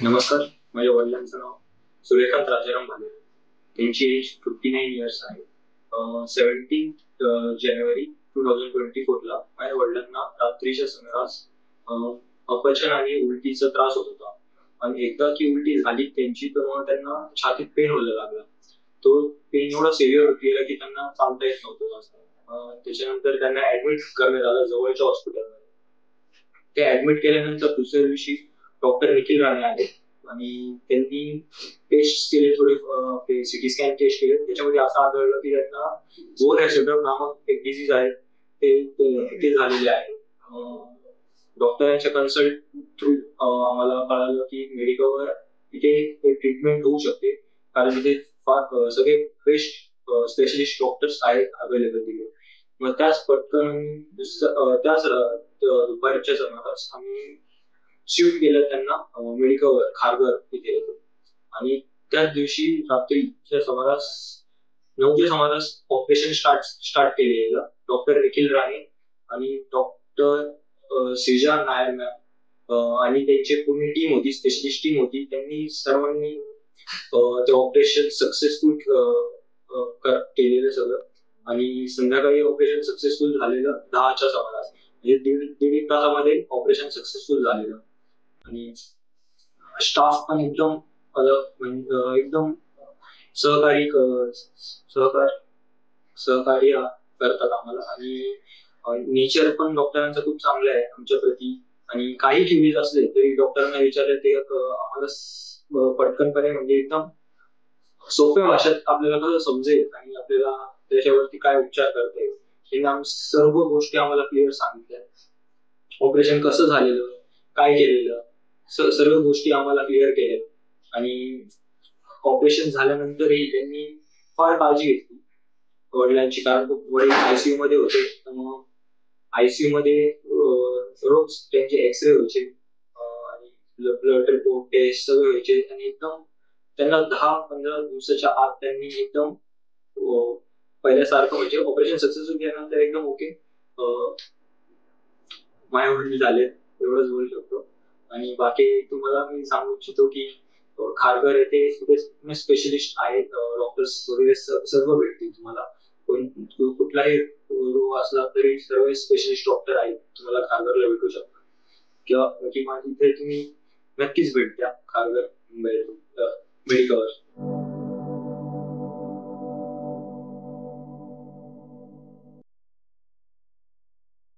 नमस्कार. माझ्या वडिलांचं नाव सूर्यकांत राजाराम भाले. त्यांची एज 59 इयर्स आहे. 17 जानेवारी 2024 माझ्या वडिलांना रात्रीच्या सुमारास अपचन आणि उलटीचा त्रास होत होता. आणि एकदा की उलटी झाली त्यांची, तर मग त्यांना छातीत पेन व्हायला लागला. तो पेन एवढा सिव्हिअर केला की त्यांना चालता येत नव्हतं जास्त. त्याच्यानंतर त्यांना ऍडमिट करण्यात आलं जवळच्या हॉस्पिटलमध्ये. ते ऍडमिट केल्यानंतर दुसऱ्या दिवशी डॉक्टर निखिल राणे आले आणि त्यांनी टेस्ट केले, थोडे सिटी स्कॅन टेस्ट केले. त्याच्यामध्ये असं आढळलं की त्यांना बोर सिंड्रोम नामक एक डिझीज आहे, ते झालेले आहे. डॉक्टरांच्या कन्सल्ट थ्रू आम्हाला कळालं की मेडिकलवर इथे ट्रीटमेंट होऊ शकते, कारण इथे फार सगळे बेस्ट स्पेशलिस्ट डॉक्टर्स आहेत अवेलेबल तिथे. मग त्याच पटकन त्याच दुपारच्या सुमारास आम्ही शिफ्ट केलं त्यांना मेडिकलवर खारघर इथे. आणि त्याच दिवशी रात्रीच्या सुमारास 9च्या सुमारास ऑपरेशन स्टार्ट केलेलं डॉक्टर निखिल राणे आणि डॉक्टर श्रीजा नायर मॅम आणि त्यांची पूर्ण टीम होती, स्पेशलिस्ट टीम होती. त्यांनी सर्वांनी ते ऑपरेशन सक्सेसफुल केलेलं सगळं. आणि संध्याकाळी ऑपरेशन सक्सेसफुल झालेलं 10च्या सुमारास, म्हणजे दीड दीड एक तासामध्ये ऑपरेशन सक्सेसफुल झालेलं. आणि स्टाफ पण एकदम एकदम सहकारी सहकार सहकार्य करतात आम्हाला. आणि नेचर पण डॉक्टरांचं खूप चांगलं आहे आमच्या प्रती. आणि काही केसेस असले तरी डॉक्टरांना विचारले ते आम्हाला पटकनपणे, म्हणजे एकदम सोप्या भाषेत आपल्याला कसं समजेल आणि आपल्याला त्याच्यावरती काय उपचार करता येईल हे सर्व गोष्टी आम्हाला क्लिअर सांगितल्या. ऑपरेशन कसं झालेलं, काय केलेलं, सर्व गोष्टी आम्हाला क्लिअर केल्या. आणि ऑपरेशन झाल्यानंतरही त्यांनी फार काळजी घेतली वडिलांची, कारण वडील आयसीयू मध्ये होते. तर मग आयसीयू मध्ये रोज त्यांचे एक्सरे व्हायचे आणि ब्लड रिपोर्ट टेस्ट सगळे व्हायचे. आणि एकदम त्यांना 10-15 दिवसाच्या आत त्यांनी एकदम पहिल्यासारखं, म्हणजे ऑपरेशन सक्सेसफुल केल्यानंतर एकदम ओके माझे वडील झाले, एवढंच बोलू शकतो. आणि बाकी तुम्हाला मी सांगू इच्छितो की खारघर येथे स्पेशलिस्ट आहेत, डॉक्टर्स वगैरे सर्व भेटतील तुम्हाला. कुठलाही रोग असला तरी सर्व स्पेशलिस्ट डॉक्टर आहेत, तुम्हाला खारघरला भेटू शकतात. किंवा इथे तुम्ही नक्कीच भेट द्या खारघर मेडिकलवर.